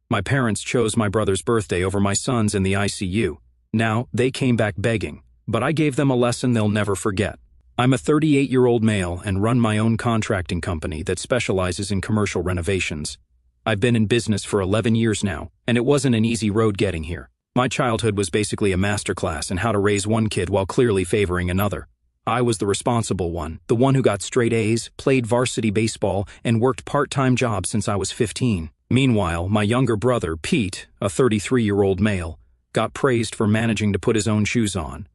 My parents chose my brother's birthday over my son's in the ICU. Now, they came back begging, but I gave them a lesson they'll never forget. I'm a 38-year-old male and run my own contracting company that specializes in commercial renovations. I've been in business for 11 years now, and it wasn't an easy road getting here. My childhood was basically a masterclass in how to raise one kid while clearly favoring another. I was the responsible one, the one who got straight A's, played varsity baseball, and worked part-time jobs since I was 15. Meanwhile, my younger brother, Pete, a 33-year-old male, got praised for managing to put his own shoes on.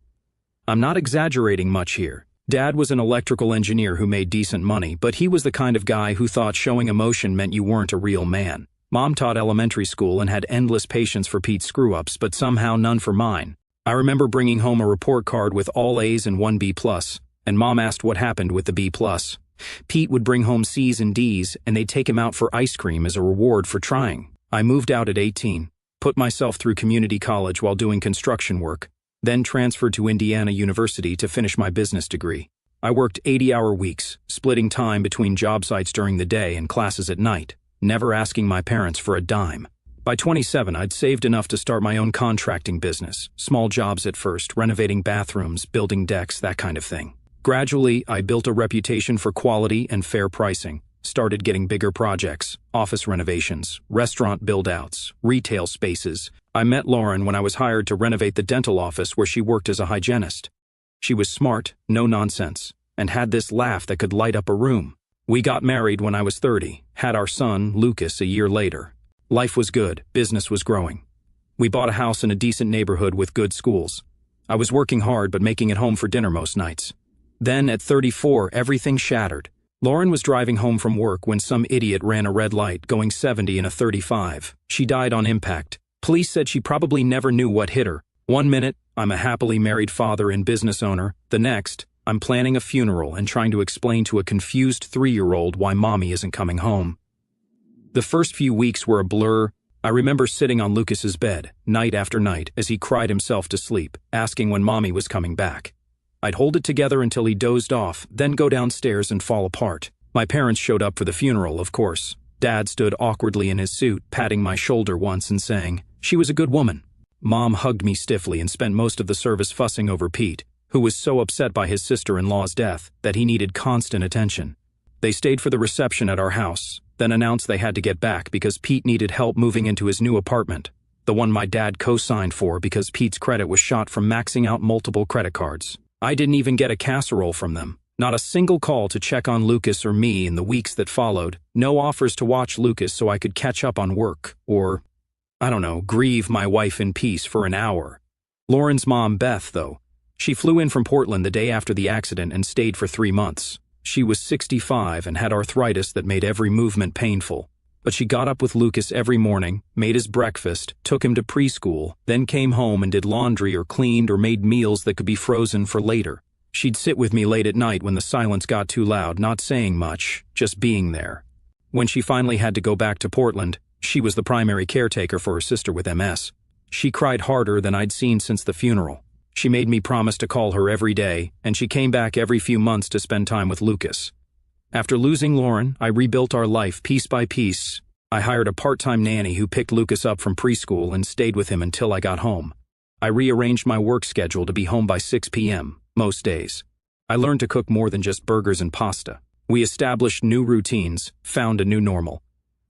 I'm not exaggerating much here. Dad was an electrical engineer who made decent money, but he was the kind of guy who thought showing emotion meant you weren't a real man. Mom taught elementary school and had endless patience for Pete's screw-ups, but somehow none for mine. I remember bringing home a report card with all A's and 1 B+, and Mom asked what happened with the B+. Pete would bring home C's and D's, and they'd take him out for ice cream as a reward for trying. I moved out at 18, put myself through community college while doing construction work, then transferred to Indiana University to finish my business degree. I worked 80-hour weeks, splitting time between job sites during the day and classes at night, never asking my parents for a dime. By 27, I'd saved enough to start my own contracting business, small jobs at first, renovating bathrooms, building decks, that kind of thing. Gradually, I built a reputation for quality and fair pricing, started getting bigger projects, office renovations, restaurant build-outs, retail spaces. I met Lauren when I was hired to renovate the dental office where she worked as a hygienist. She was smart, no nonsense, and had this laugh that could light up a room. We got married when I was 30, had our son, Lucas, a year later. Life was good, business was growing. We bought a house in a decent neighborhood with good schools. I was working hard but making it home for dinner most nights. Then, at 34, everything shattered. Lauren was driving home from work when some idiot ran a red light, going 70 in a 35. She died on impact. Police said she probably never knew what hit her. One minute, I'm a happily married father and business owner. The next, I'm planning a funeral and trying to explain to a confused 3-year-old why mommy isn't coming home. The first few weeks were a blur. I remember sitting on Lucas's bed, night after night, as he cried himself to sleep, asking when mommy was coming back. I'd hold it together until he dozed off, then go downstairs and fall apart. My parents showed up for the funeral, of course. Dad stood awkwardly in his suit, patting my shoulder once and saying, "She was a good woman." Mom hugged me stiffly and spent most of the service fussing over Pete, who was so upset by his sister-in-law's death that he needed constant attention. They stayed for the reception at our house, then announced they had to get back because Pete needed help moving into his new apartment, the one my dad co-signed for because Pete's credit was shot from maxing out multiple credit cards. I didn't even get a casserole from them. Not a single call to check on Lucas or me in the weeks that followed. No offers to watch Lucas so I could catch up on work or, grieve my wife in peace for an hour. Lauren's mom, Beth, though. She flew in from Portland the day after the accident and stayed for 3 months. She was 65 and had arthritis that made every movement painful. But she got up with Lucas every morning, made his breakfast, took him to preschool, then came home and did laundry or cleaned or made meals that could be frozen for later. She'd sit with me late at night when the silence got too loud, not saying much, just being there. When she finally had to go back to Portland, she was the primary caretaker for her sister with MS. She cried harder than I'd seen since the funeral. She made me promise to call her every day, and she came back every few months to spend time with Lucas. After losing Lauren, I rebuilt our life piece by piece. I hired a part-time nanny who picked Lucas up from preschool and stayed with him until I got home. I rearranged my work schedule to be home by 6 p.m., most days. I learned to cook more than just burgers and pasta. We established new routines, found a new normal.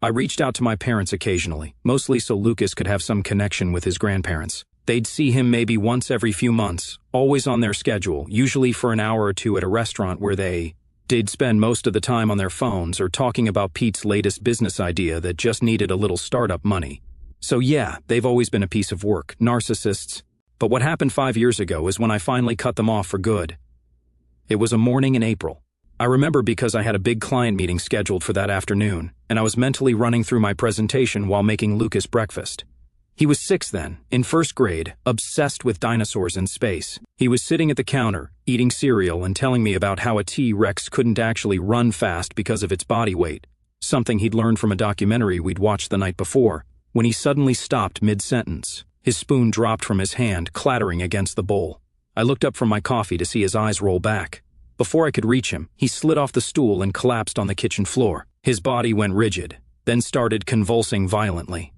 I reached out to my parents occasionally, mostly so Lucas could have some connection with his grandparents. They'd see him maybe once every few months, always on their schedule, usually for an hour or two at a restaurant where they did spend most of the time on their phones or talking about Pete's latest business idea that just needed a little startup money. So yeah, they've always been a piece of work, narcissists. But what happened 5 years ago is when I finally cut them off for good. It was a morning in April. I remember because I had a big client meeting scheduled for that afternoon, and I was mentally running through my presentation while making Lucas breakfast. He was 6 then, in first grade, obsessed with dinosaurs in space. He was sitting at the counter, eating cereal and telling me about how a T-Rex couldn't actually run fast because of its body weight, something he'd learned from a documentary we'd watched the night before, when he suddenly stopped mid-sentence. His spoon dropped from his hand, clattering against the bowl. I looked up from my coffee to see his eyes roll back. Before I could reach him, he slid off the stool and collapsed on the kitchen floor. His body went rigid, then started convulsing violently.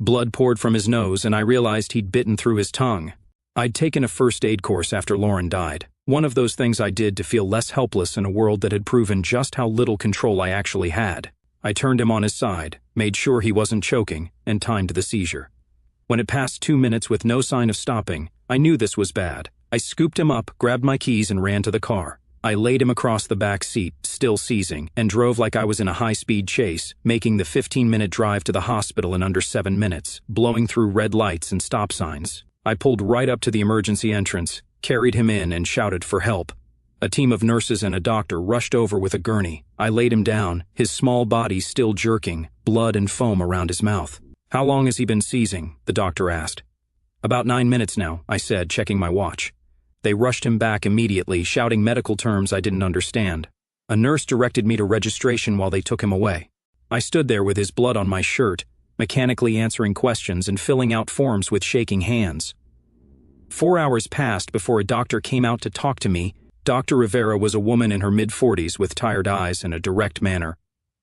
Blood poured from his nose, and I realized he'd bitten through his tongue. I'd taken a first aid course after Lauren died. One of those things I did to feel less helpless in a world that had proven just how little control I actually had. I turned him on his side, made sure he wasn't choking, and timed the seizure. When it passed 2 minutes with no sign of stopping, I knew this was bad. I scooped him up, grabbed my keys, and ran to the car. I laid him across the back seat, still seizing, and drove like I was in a high-speed chase, making the 15-minute drive to the hospital in under 7 minutes, blowing through red lights and stop signs. I pulled right up to the emergency entrance, carried him in, and shouted for help. A team of nurses and a doctor rushed over with a gurney. I laid him down, his small body still jerking, blood and foam around his mouth. "How long has he been seizing?" the doctor asked. "About 9 minutes now," I said, checking my watch. They rushed him back immediately, shouting medical terms I didn't understand. A nurse directed me to registration while they took him away. I stood there with his blood on my shirt, mechanically answering questions and filling out forms with shaking hands. 4 hours passed before a doctor came out to talk to me. Dr. Rivera was a woman in her mid-40s with tired eyes and a direct manner.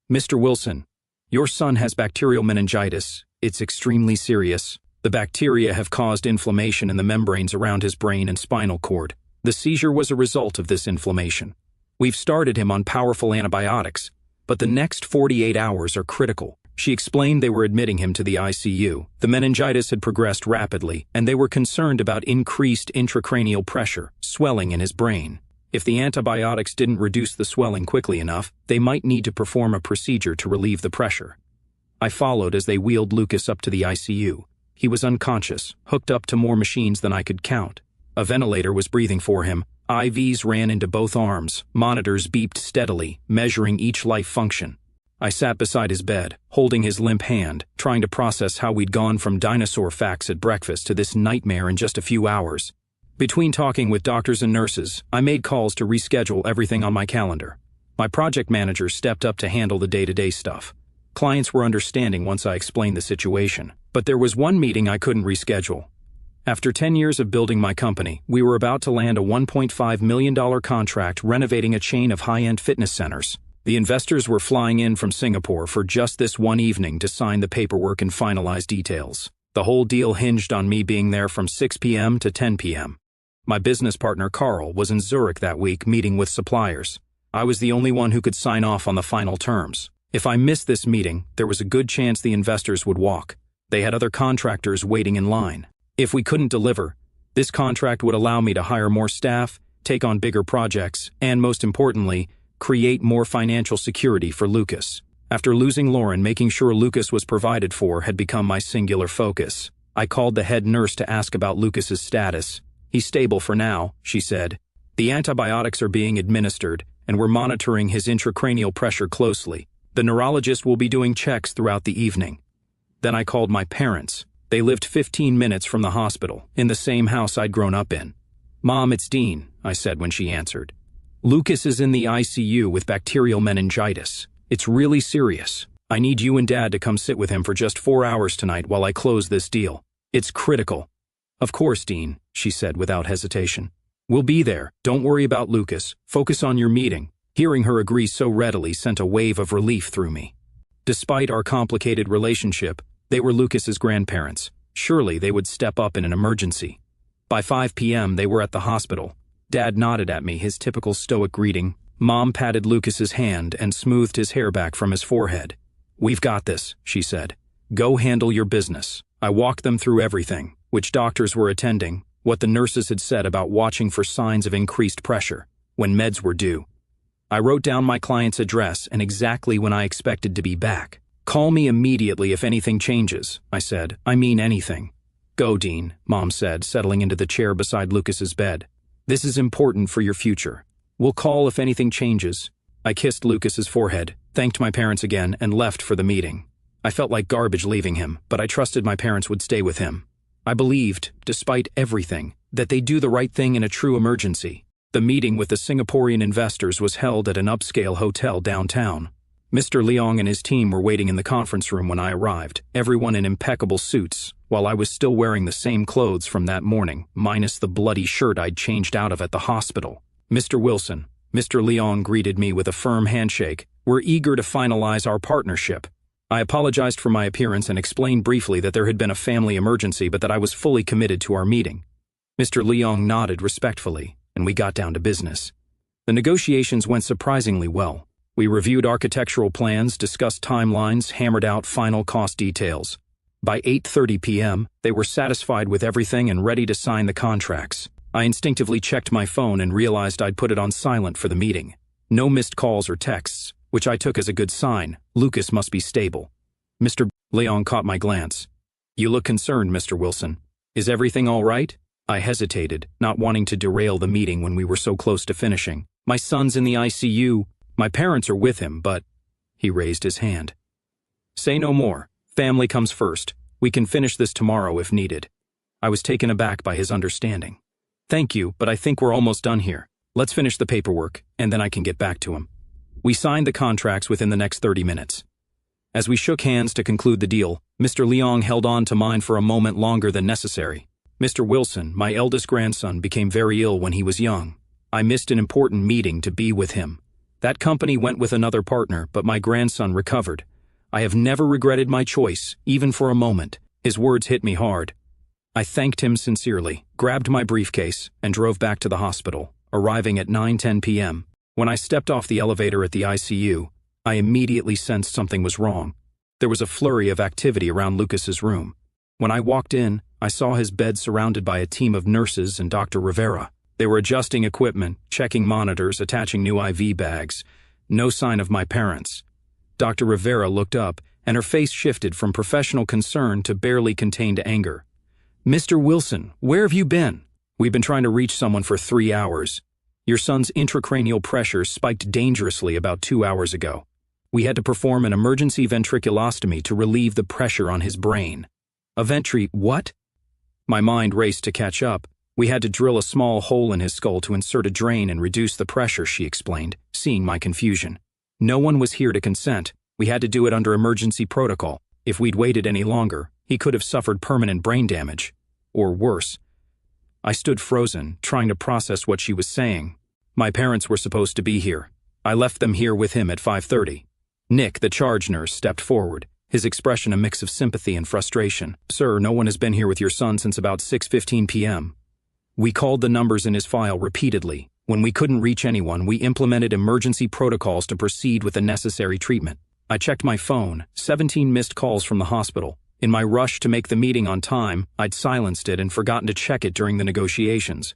"Mr. Wilson, your son has bacterial meningitis. It's extremely serious. The bacteria have caused inflammation in the membranes around his brain and spinal cord. The seizure was a result of this inflammation. We've started him on powerful antibiotics, but the next 48 hours are critical." She explained they were admitting him to the ICU. The meningitis had progressed rapidly, and they were concerned about increased intracranial pressure, swelling in his brain. If the antibiotics didn't reduce the swelling quickly enough, they might need to perform a procedure to relieve the pressure. I followed as they wheeled Lucas up to the ICU. He was unconscious, hooked up to more machines than I could count. A ventilator was breathing for him. IVs ran into both arms. Monitors beeped steadily, measuring each life function. I sat beside his bed, holding his limp hand, trying to process how we'd gone from dinosaur facts at breakfast to this nightmare in just a few hours. Between talking with doctors and nurses, I made calls to reschedule everything on my calendar. My project manager stepped up to handle the day-to-day stuff. Clients were understanding once I explained the situation. But there was one meeting I couldn't reschedule. After 10 years of building my company, we were about to land a $1.5 million contract renovating a chain of high-end fitness centers. The investors were flying in from Singapore for just this one evening to sign the paperwork and finalize details. The whole deal hinged on me being there from 6 p.m. to 10 p.m. My business partner Carl was in Zurich that week meeting with suppliers. I was the only one who could sign off on the final terms. If I missed this meeting, there was a good chance the investors would walk. They had other contractors waiting in line. If we couldn't deliver, this contract would allow me to hire more staff, take on bigger projects, and most importantly, create more financial security for Lucas. After losing Lauren, making sure Lucas was provided for had become my singular focus. I called the head nurse to ask about Lucas's status. "He's stable for now," she said. "The antibiotics are being administered, and we're monitoring his intracranial pressure closely. The neurologist will be doing checks throughout the evening." Then I called my parents. They lived 15 minutes from the hospital, in the same house I'd grown up in. "Mom, it's Dean," I said when she answered. "Lucas is in the ICU with bacterial meningitis. It's really serious. I need you and Dad to come sit with him for just 4 hours tonight while I close this deal. It's critical." "Of course, Dean," she said without hesitation. "We'll be there. Don't worry about Lucas. Focus on your meeting." Hearing her agree so readily sent a wave of relief through me. Despite our complicated relationship, they were Lucas's grandparents. Surely they would step up in an emergency. By 5 p.m. they were at the hospital. Dad nodded at me, his typical stoic greeting. Mom patted Lucas's hand and smoothed his hair back from his forehead. "We've got this," she said. "Go handle your business." I walked them through everything, which doctors were attending, what the nurses had said about watching for signs of increased pressure, when meds were due. I wrote down my client's address and exactly when I expected to be back. "Call me immediately if anything changes," I said. "I mean anything." "Go, Dean," Mom said, settling into the chair beside Lucas's bed. "This is important for your future. We'll call if anything changes." I kissed Lucas's forehead, thanked my parents again, and left for the meeting. I felt like garbage leaving him, but I trusted my parents would stay with him. I believed, despite everything, that they'd do the right thing in a true emergency. The meeting with the Singaporean investors was held at an upscale hotel downtown. Mr. Leong and his team were waiting in the conference room when I arrived, everyone in impeccable suits, while I was still wearing the same clothes from that morning, minus the bloody shirt I'd changed out of at the hospital. "Mr. Wilson," Mr. Leong greeted me with a firm handshake, "we're eager to finalize our partnership. I apologized for my appearance and explained briefly that there had been a family emergency but that I was fully committed to our meeting. Mr. Leong nodded respectfully, and we got down to business. The negotiations went surprisingly well. We reviewed architectural plans, discussed timelines, hammered out final cost details. By 8:30 p.m., they were satisfied with everything and ready to sign the contracts. I instinctively checked my phone and realized I'd put it on silent for the meeting. No missed calls or texts, which I took as a good sign. Lucas must be stable. Mr. Leong caught my glance. "You look concerned, Mr. Wilson. Is everything all right?" I hesitated, not wanting to derail the meeting when we were so close to finishing. "My son's in the ICU. My parents are with him, but—" He raised his hand. "Say no more. Family comes first. We can finish this tomorrow if needed." I was taken aback by his understanding. "Thank you, but I think we're almost done here. Let's finish the paperwork, and then I can get back to him." We signed the contracts within the next 30 minutes. As we shook hands to conclude the deal, Mr. Leong held on to mine for a moment longer than necessary. "Mr. Wilson, my eldest grandson, became very ill when he was young. I missed an important meeting to be with him. That company went with another partner, but my grandson recovered. I have never regretted my choice, even for a moment." His words hit me hard. I thanked him sincerely, grabbed my briefcase, and drove back to the hospital, arriving at 9:10 p.m. When I stepped off the elevator at the ICU, I immediately sensed something was wrong. There was a flurry of activity around Lucas's room. When I walked in, I saw his bed surrounded by a team of nurses and Dr. Rivera. They were adjusting equipment, checking monitors, attaching new IV bags. No sign of my parents. Dr. Rivera looked up, and her face shifted from professional concern to barely contained anger. "Mr. Wilson, where have you been? We've been trying to reach someone for 3 hours. Your son's intracranial pressure spiked dangerously about 2 hours ago. We had to perform an emergency ventriculostomy to relieve the pressure on his brain." "A what?" My mind raced to catch up. "We had to drill a small hole in his skull to insert a drain and reduce the pressure," she explained, seeing my confusion. "No one was here to consent. We had to do it under emergency protocol. If we'd waited any longer, he could have suffered permanent brain damage. Or worse." I stood frozen, trying to process what she was saying. "My parents were supposed to be here. I left them here with him at 5:30. Nick, the charge nurse, stepped forward, his expression a mix of sympathy and frustration. "Sir, no one has been here with your son since about 6:15 p.m. We called the numbers in his file repeatedly. When we couldn't reach anyone, we implemented emergency protocols to proceed with the necessary treatment." I checked my phone, 17 missed calls from the hospital. In my rush to make the meeting on time, I'd silenced it and forgotten to check it during the negotiations.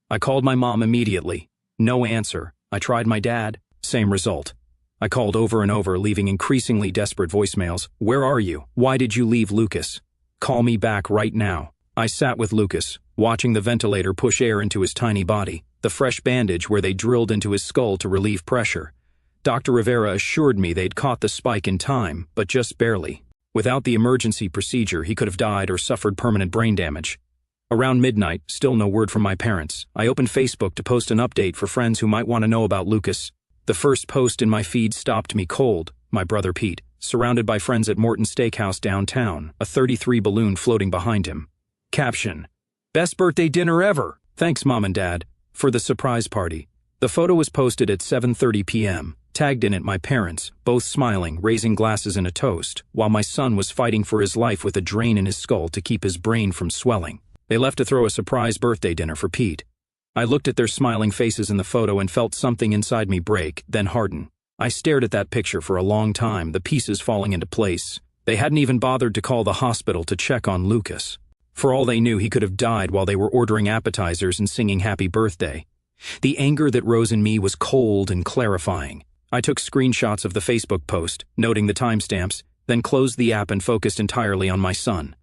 I called my mom immediately. No answer. I tried my dad. Same result. I called over and over, leaving increasingly desperate voicemails. "Where are you? Why did you leave Lucas? Call me back right now." I sat with Lucas, watching the ventilator push air into his tiny body, the fresh bandage where they drilled into his skull to relieve pressure. Dr. Rivera assured me they'd caught the spike in time, but just barely. Without the emergency procedure, he could have died or suffered permanent brain damage. Around midnight, still no word from my parents. I opened Facebook to post an update for friends who might want to know about Lucas. The first post in my feed stopped me cold. My brother Pete, surrounded by friends at Morton Steakhouse downtown, a 33 balloon floating behind him. Caption: "Best birthday dinner ever! Thanks, Mom and Dad, for the surprise party." The photo was posted at 7:30 p.m., tagged in it my parents, both smiling, raising glasses in a toast, while my son was fighting for his life with a drain in his skull to keep his brain from swelling. They left to throw a surprise birthday dinner for Pete. I looked at their smiling faces in the photo and felt something inside me break, then harden. I stared at that picture for a long time, the pieces falling into place. They hadn't even bothered to call the hospital to check on Lucas. For all they knew, he could have died while they were ordering appetizers and singing happy birthday. The anger that rose in me was cold and clarifying. I took screenshots of the Facebook post, noting the timestamps, then closed the app and focused entirely on my son.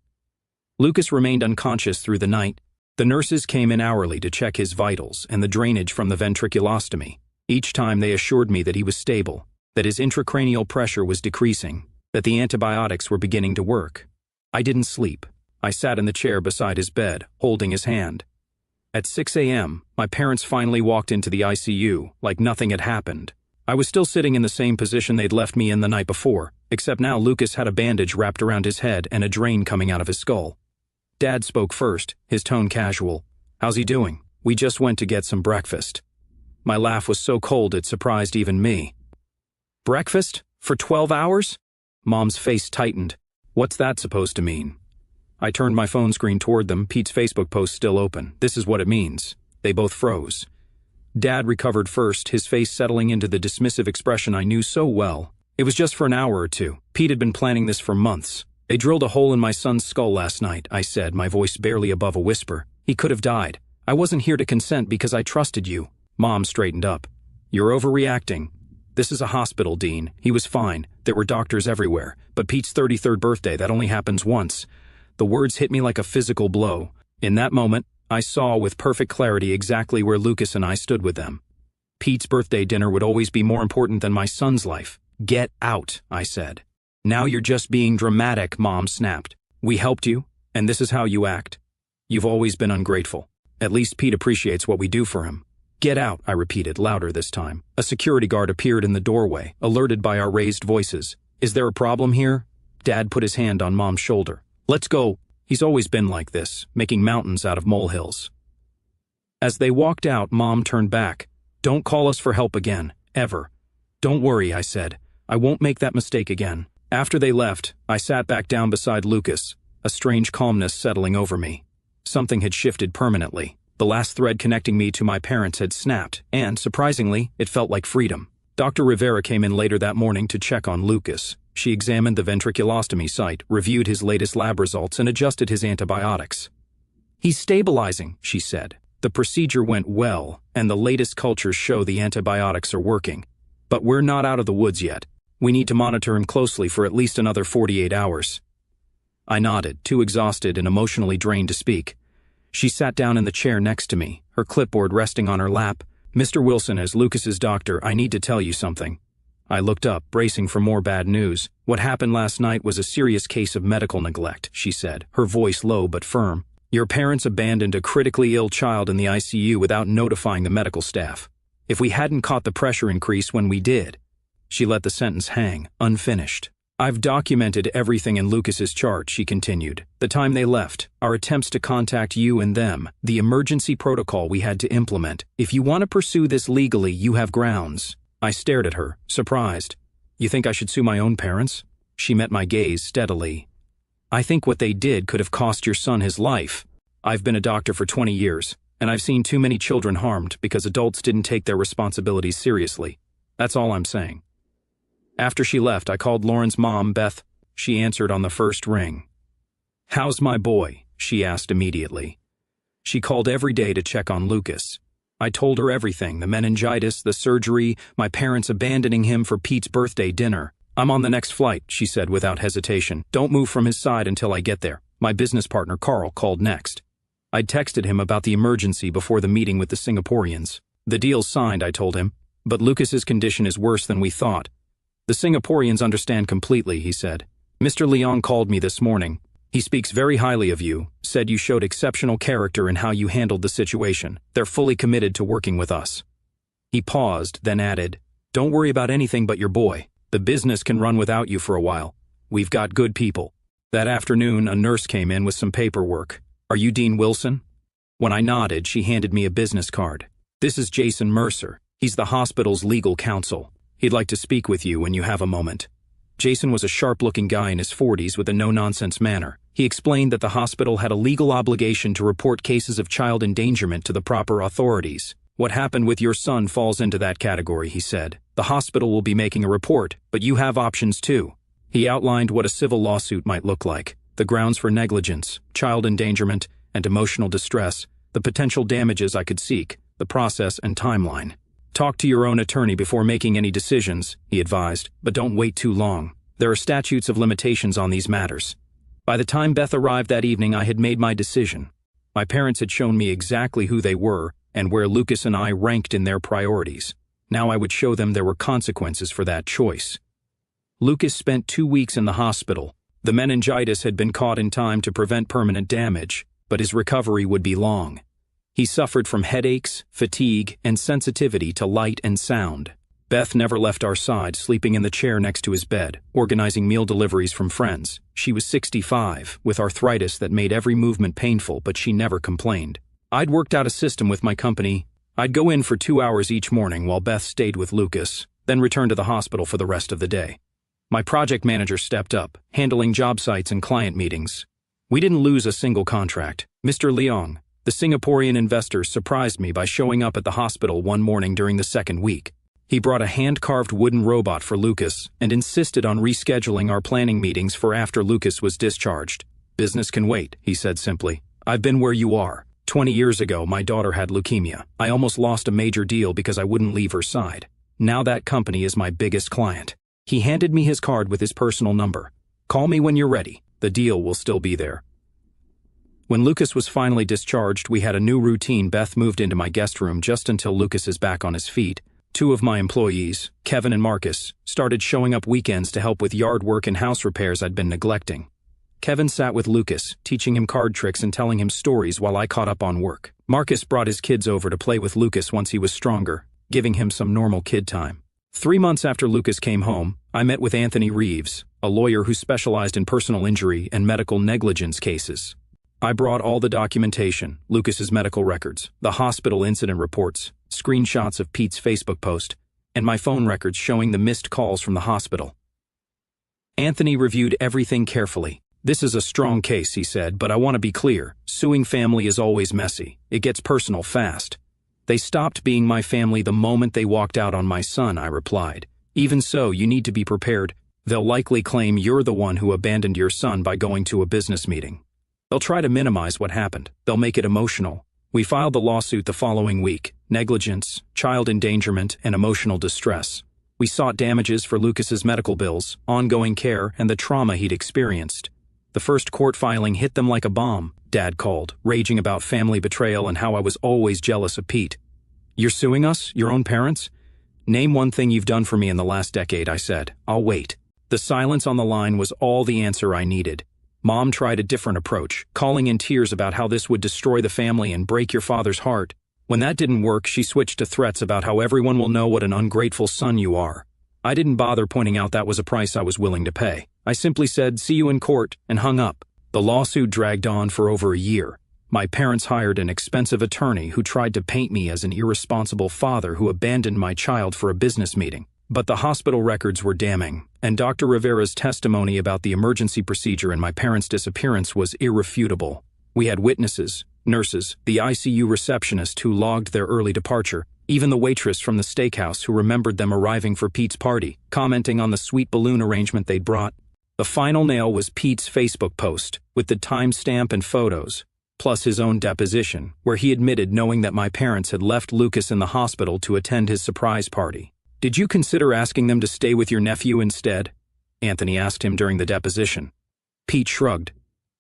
Lucas remained unconscious through the night. The nurses came in hourly to check his vitals and the drainage from the ventriculostomy. Each time they assured me that he was stable, that his intracranial pressure was decreasing, that the antibiotics were beginning to work. I didn't sleep. I sat in the chair beside his bed, holding his hand. At 6 a.m., my parents finally walked into the ICU, like nothing had happened. I was still sitting in the same position they'd left me in the night before, except now Lucas had a bandage wrapped around his head and a drain coming out of his skull. Dad spoke first, his tone casual. "How's he doing? We just went to get some breakfast." My laugh was so cold it surprised even me. "Breakfast? For 12 hours? Mom's face tightened. What's that supposed to mean? I turned my phone screen toward them, Pete's Facebook post still open. This is what it means. They both froze. Dad recovered first, his face settling into the dismissive expression I knew so well. It was just for an hour or two. Pete had been planning this for months. They drilled a hole in my son's skull last night, I said, my voice barely above a whisper. He could have died. I wasn't here to consent because I trusted you. Mom straightened up. You're overreacting. This is a hospital, Dean. He was fine. There were doctors everywhere. But Pete's 33rd birthday, that only happens once. The words hit me like a physical blow. In that moment, I saw with perfect clarity exactly where Lucas and I stood with them. Pete's birthday dinner would always be more important than my son's life. Get out, I said. Now you're just being dramatic, Mom snapped. We helped you, and this is how you act. You've always been ungrateful. At least Pete appreciates what we do for him. Get out, I repeated, louder this time. A security guard appeared in the doorway, alerted by our raised voices. Is there a problem here? Dad put his hand on Mom's shoulder. Let's go. He's always been like this, making mountains out of molehills. As they walked out, Mom turned back. Don't call us for help again, ever. Don't worry, I said. I won't make that mistake again. After they left, I sat back down beside Lucas, a strange calmness settling over me. Something had shifted permanently. The last thread connecting me to my parents had snapped, and, surprisingly, it felt like freedom. Dr. Rivera came in later that morning to check on Lucas. She examined the ventriculostomy site, reviewed his latest lab results, and adjusted his antibiotics. He's stabilizing, she said. The procedure went well, and the latest cultures show the antibiotics are working. But we're not out of the woods yet. We need to monitor him closely for at least another 48 hours. I nodded, too exhausted and emotionally drained to speak. She sat down in the chair next to me, her clipboard resting on her lap. Mr. Wilson, as Lucas's doctor, I need to tell you something. I looked up, bracing for more bad news. What happened last night was a serious case of medical neglect, she said, her voice low but firm. Your parents abandoned a critically ill child in the ICU without notifying the medical staff. If we hadn't caught the pressure increase when we did. She let the sentence hang, unfinished. I've documented everything in Lucas's chart, she continued. The time they left, our attempts to contact you and them, the emergency protocol we had to implement. If you want to pursue this legally, you have grounds. I stared at her, surprised. You think I should sue my own parents? She met my gaze steadily. I think what they did could have cost your son his life. I've been a doctor for 20 years, and I've seen too many children harmed because adults didn't take their responsibilities seriously. That's all I'm saying. After she left, I called Lauren's mom, Beth. She answered on the first ring. How's my boy? She asked immediately. She called every day to check on Lucas. I told her everything, the meningitis, the surgery, my parents abandoning him for Pete's birthday dinner. I'm on the next flight, she said without hesitation. Don't move from his side until I get there. My business partner, Carl, called next. I'd texted him about the emergency before the meeting with the Singaporeans. The deal's signed, I told him, but Lucas's condition is worse than we thought. The Singaporeans understand completely, he said. Mr. Leong called me this morning. He speaks very highly of you, said you showed exceptional character in how you handled the situation. They're fully committed to working with us. He paused, then added, Don't worry about anything but your boy. The business can run without you for a while. We've got good people. That afternoon, a nurse came in with some paperwork. Are you Dean Wilson? When I nodded, she handed me a business card. This is Jason Mercer. He's the hospital's legal counsel. He'd like to speak with you when you have a moment. Jason was a sharp-looking guy in his 40s with a no-nonsense manner. He explained that the hospital had a legal obligation to report cases of child endangerment to the proper authorities. What happened with your son falls into that category, he said. The hospital will be making a report, but you have options too. He outlined what a civil lawsuit might look like, the grounds for negligence, child endangerment, and emotional distress, the potential damages I could seek, the process and timeline. Talk to your own attorney before making any decisions, he advised, but don't wait too long. There are statutes of limitations on these matters. By the time Beth arrived that evening, I had made my decision. My parents had shown me exactly who they were and where Lucas and I ranked in their priorities. Now I would show them there were consequences for that choice. Lucas spent 2 weeks in the hospital. The meningitis had been caught in time to prevent permanent damage, but his recovery would be long. He suffered from headaches, fatigue, and sensitivity to light and sound. Beth never left our side, sleeping in the chair next to his bed, organizing meal deliveries from friends. She was 65, with arthritis that made every movement painful, but she never complained. I'd worked out a system with my company. I'd go in for 2 hours each morning while Beth stayed with Lucas, then return to the hospital for the rest of the day. My project manager stepped up, handling job sites and client meetings. We didn't lose a single contract. Mr. Leong, the Singaporean investor, surprised me by showing up at the hospital one morning during the second week. He brought a hand-carved wooden robot for Lucas and insisted on rescheduling our planning meetings for after Lucas was discharged. "Business can wait," he said simply. "I've been where you are. 20 years ago, my daughter had leukemia. I almost lost a major deal because I wouldn't leave her side. Now that company is my biggest client." He handed me his card with his personal number. "Call me when you're ready. The deal will still be there." When Lucas was finally discharged, we had a new routine. Beth moved into my guest room just until Lucas is back on his feet. Two of my employees, Kevin and Marcus, started showing up weekends to help with yard work and house repairs I'd been neglecting. Kevin sat with Lucas, teaching him card tricks and telling him stories while I caught up on work. Marcus brought his kids over to play with Lucas once he was stronger, giving him some normal kid time. 3 months after Lucas came home, I met with Anthony Reeves, a lawyer who specialized in personal injury and medical negligence cases. I brought all the documentation, Lucas's medical records, the hospital incident reports, screenshots of Pete's Facebook post, and my phone records showing the missed calls from the hospital. Anthony reviewed everything carefully. "This is a strong case," he said, "but I want to be clear. Suing family is always messy. It gets personal fast." "They stopped being my family the moment they walked out on my son," I replied. "Even so, you need to be prepared. They'll likely claim you're the one who abandoned your son by going to a business meeting. They'll try to minimize what happened. They'll make it emotional." We filed the lawsuit the following week: negligence, child endangerment, and emotional distress. We sought damages for Lucas's medical bills, ongoing care, and the trauma he'd experienced. The first court filing hit them like a bomb. Dad called, raging about family betrayal and how I was always jealous of Pete. "You're suing us? Your own parents?" "Name one thing you've done for me in the last decade," I said. "I'll wait." The silence on the line was all the answer I needed. Mom tried a different approach, calling in tears about how this would destroy the family and break your father's heart. When that didn't work, she switched to threats about how everyone will know what an ungrateful son you are. I didn't bother pointing out that was a price I was willing to pay. I simply said, "See you in court," and hung up. The lawsuit dragged on for over a year. My parents hired an expensive attorney who tried to paint me as an irresponsible father who abandoned my child for a business meeting. But the hospital records were damning, and Dr. Rivera's testimony about the emergency procedure and my parents' disappearance was irrefutable. We had witnesses, nurses, the ICU receptionist who logged their early departure, even the waitress from the steakhouse who remembered them arriving for Pete's party, commenting on the sweet balloon arrangement they'd brought. The final nail was Pete's Facebook post, with the timestamp and photos, plus his own deposition, where he admitted knowing that my parents had left Lucas in the hospital to attend his surprise party. "Did you consider asking them to stay with your nephew instead?" Anthony asked him during the deposition. Pete shrugged.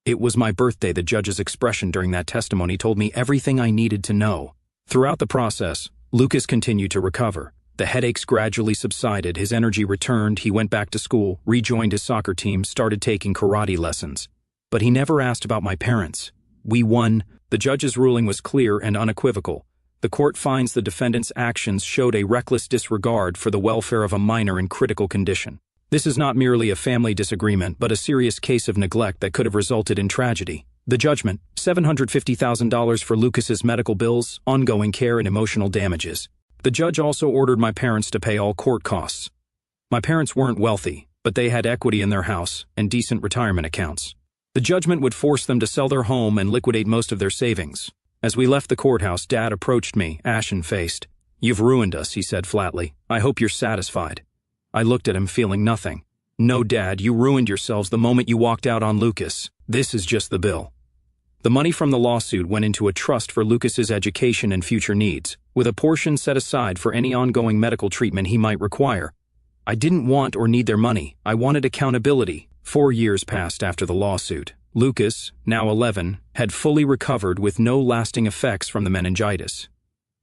"It was my birthday." The judge's expression during that testimony told me everything I needed to know. Throughout the process, Lucas continued to recover. The headaches gradually subsided, his energy returned, he went back to school, rejoined his soccer team, started taking karate lessons. But he never asked about my parents. We won. The judge's ruling was clear and unequivocal. The court finds the defendant's actions showed a reckless disregard for the welfare of a minor in critical condition. This is not merely a family disagreement, but a serious case of neglect that could have resulted in tragedy. The judgment: $750,000 for Lucas's medical bills, ongoing care, and emotional damages. The judge also ordered my parents to pay all court costs. My parents weren't wealthy, but they had equity in their house and decent retirement accounts. The judgment would force them to sell their home and liquidate most of their savings. As we left the courthouse, Dad approached me, ashen-faced. "You've ruined us," he said flatly. "I hope you're satisfied." I looked at him, feeling nothing. "No, Dad, you ruined yourselves the moment you walked out on Lucas. This is just the bill." The money from the lawsuit went into a trust for Lucas's education and future needs, with a portion set aside for any ongoing medical treatment he might require. I didn't want or need their money. I wanted accountability. 4 years passed after the lawsuit. Lucas, now 11, had fully recovered with no lasting effects from the meningitis.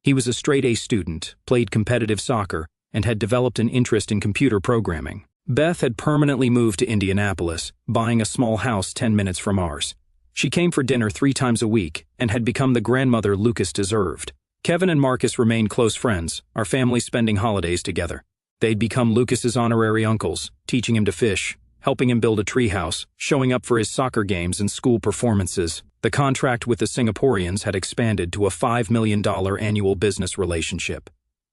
He was a straight-A student, played competitive soccer, and had developed an interest in computer programming. Beth had permanently moved to Indianapolis, buying a small house 10 minutes from ours. She came for dinner 3 times a week and had become the grandmother Lucas deserved. Kevin and Marcus remained close friends, our family spending holidays together. They'd become Lucas's honorary uncles, teaching him to fish, helping him build a treehouse, showing up for his soccer games and school performances. The contract with the Singaporeans had expanded to a $5 million annual business relationship.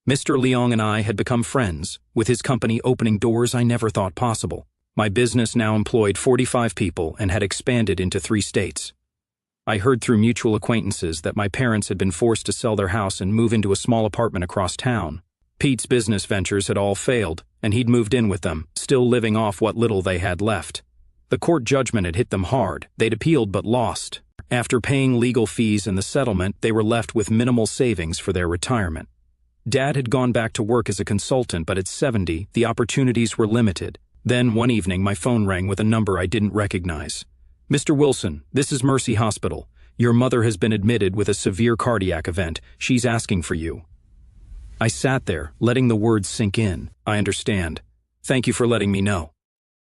Mr. Leong and I had become friends, with his company opening doors I never thought possible. My business now employed 45 people and had expanded into 3 states. I heard through mutual acquaintances that my parents had been forced to sell their house and move into a small apartment across town. Pete's business ventures had all failed, and he'd moved in with them, still living off what little they had left. The court judgment had hit them hard. They'd appealed but lost. After paying legal fees and the settlement, they were left with minimal savings for their retirement. Dad had gone back to work as a consultant, but at 70, the opportunities were limited. Then, one evening, my phone rang with a number I didn't recognize. "Mr. Wilson, this is Mercy Hospital. Your mother has been admitted with a severe cardiac event. She's asking for you." I sat there, letting the words sink in. "I understand. Thank you for letting me know."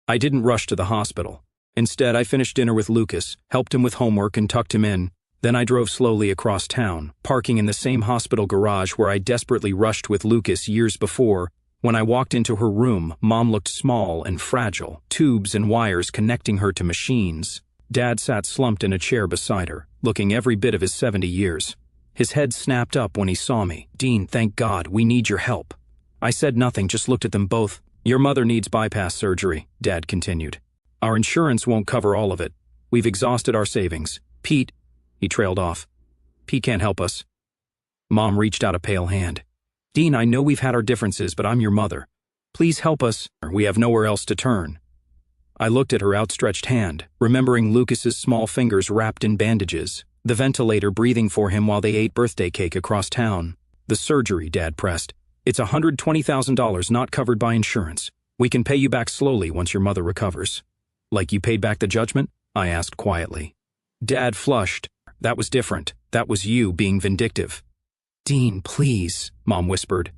I didn't rush to the hospital. Instead, I finished dinner with Lucas, helped him with homework and tucked him in. Then I drove slowly across town, parking in the same hospital garage where I desperately rushed with Lucas years before. When I walked into her room, Mom looked small and fragile, tubes and wires connecting her to machines. Dad sat slumped in a chair beside her, looking every bit of his 70 years. His head snapped up when he saw me. "Dean, thank God, we need your help." I said nothing, just looked at them both. "Your mother needs bypass surgery," Dad continued. "Our insurance won't cover all of it. We've exhausted our savings. Pete," he trailed off. "Pete can't help us." Mom reached out a pale hand. "Dean, I know we've had our differences, but I'm your mother. Please help us. We have nowhere else to turn." I looked at her outstretched hand, remembering Lucas's small fingers wrapped in bandages, the ventilator breathing for him while they ate birthday cake across town. "The surgery," Dad pressed. "It's $120,000 not covered by insurance. We can pay you back slowly once your mother recovers." "Like you paid back the judgment?" I asked quietly. Dad flushed. "That was different. That was you being vindictive." "Dean, please," Mom whispered.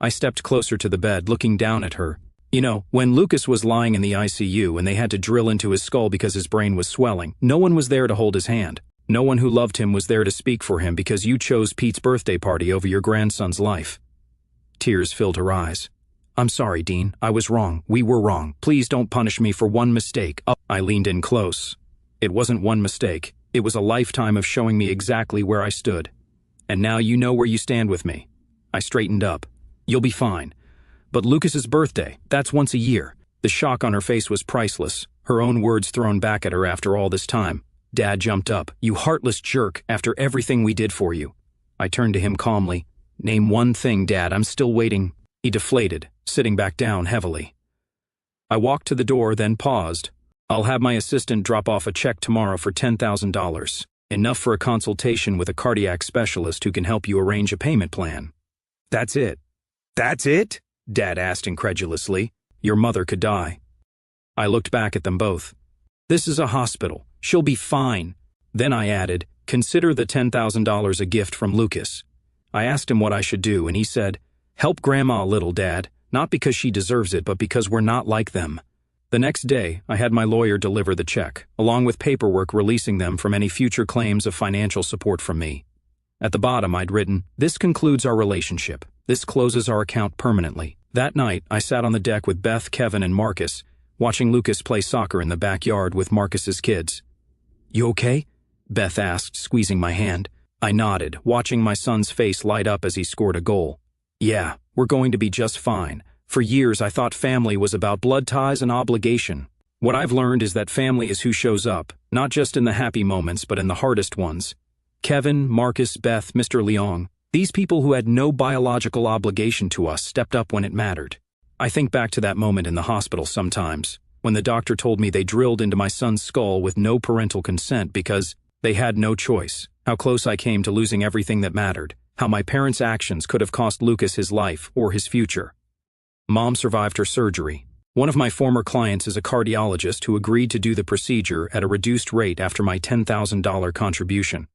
I stepped closer to the bed, looking down at her. "You know, when Lucas was lying in the ICU and they had to drill into his skull because his brain was swelling, no one was there to hold his hand. No one who loved him was there to speak for him because you chose Pete's birthday party over your grandson's life." Tears filled her eyes. "I'm sorry, Dean. I was wrong. We were wrong. Please don't punish me for one mistake." I leaned in close. "It wasn't one mistake. It was a lifetime of showing me exactly where I stood. And now you know where you stand with me." I straightened up. "You'll be fine. But Lucas's birthday, that's once a year." The shock on her face was priceless, her own words thrown back at her after all this time. Dad jumped up. "You heartless jerk, after everything we did for you." I turned to him calmly. "Name one thing, Dad. I'm still waiting." He deflated, sitting back down heavily. I walked to the door, then paused. "I'll have my assistant drop off a check tomorrow for $10,000. Enough for a consultation with a cardiac specialist who can help you arrange a payment plan." "That's it." "That's it?" Dad asked incredulously. "Your mother could die." I looked back at them both. "This is a hospital. She'll be fine." Then I added, "Consider the $10,000 a gift from Lucas." I asked him what I should do, and he said, "Help Grandma a little, Dad, not because she deserves it, but because we're not like them." The next day, I had my lawyer deliver the check, along with paperwork releasing them from any future claims of financial support from me. At the bottom, I'd written, "This concludes our relationship. This closes our account permanently." That night, I sat on the deck with Beth, Kevin, and Marcus, watching Lucas play soccer in the backyard with Marcus's kids. "You okay?" Beth asked, squeezing my hand. I nodded, watching my son's face light up as he scored a goal. "Yeah, we're going to be just fine. For years, I thought family was about blood ties and obligation. What I've learned is that family is who shows up, not just in the happy moments, but in the hardest ones. Kevin, Marcus, Beth, Mr. Leong, these people who had no biological obligation to us stepped up when it mattered. I think back to that moment in the hospital sometimes, when the doctor told me they drilled into my son's skull with no parental consent because they had no choice, how close I came to losing everything that mattered, how my parents' actions could have cost Lucas his life or his future. Mom survived her surgery. One of my former clients is a cardiologist who agreed to do the procedure at a reduced rate after my $10,000 contribution.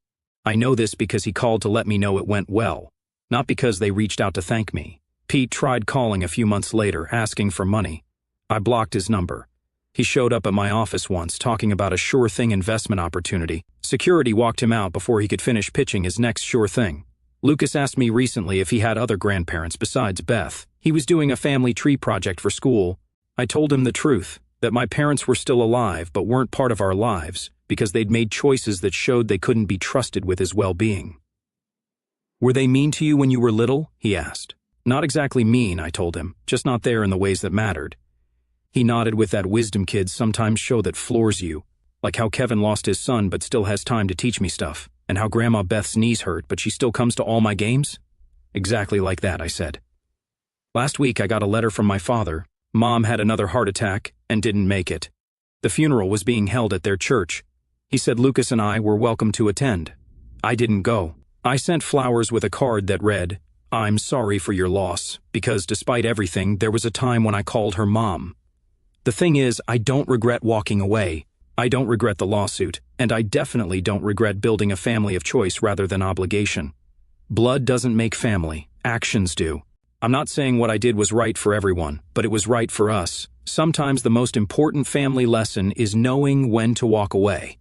I know this because he called to let me know it went well, not because they reached out to thank me. Pete tried calling a few months later, asking for money. I blocked his number. He showed up at my office once, talking about a sure-thing investment opportunity. Security walked him out before he could finish pitching his next sure thing. Lucas asked me recently if he had other grandparents besides Beth. He was doing a family tree project for school. I told him the truth, that my parents were still alive but weren't part of our lives, because they'd made choices that showed they couldn't be trusted with his well-being. "Were they mean to you when you were little?" he asked. Not exactly mean, I told him, just not there in the ways that mattered. He nodded with that wisdom kids sometimes show that floors you, like how Kevin lost his son but still has time to teach me stuff, and how Grandma Beth's knees hurt but she still comes to all my games. Exactly like that, I said. Last week I got a letter from my father. Mom had another heart attack and didn't make it. The funeral was being held at their church. He said Lucas and I were welcome to attend. I didn't go. I sent flowers with a card that read, "I'm sorry for your loss, because despite everything, there was a time when I called her Mom." The thing is, I don't regret walking away. I don't regret the lawsuit, and I definitely don't regret building a family of choice rather than obligation. Blood doesn't make family, actions do. I'm not saying what I did was right for everyone, but it was right for us. Sometimes the most important family lesson is knowing when to walk away.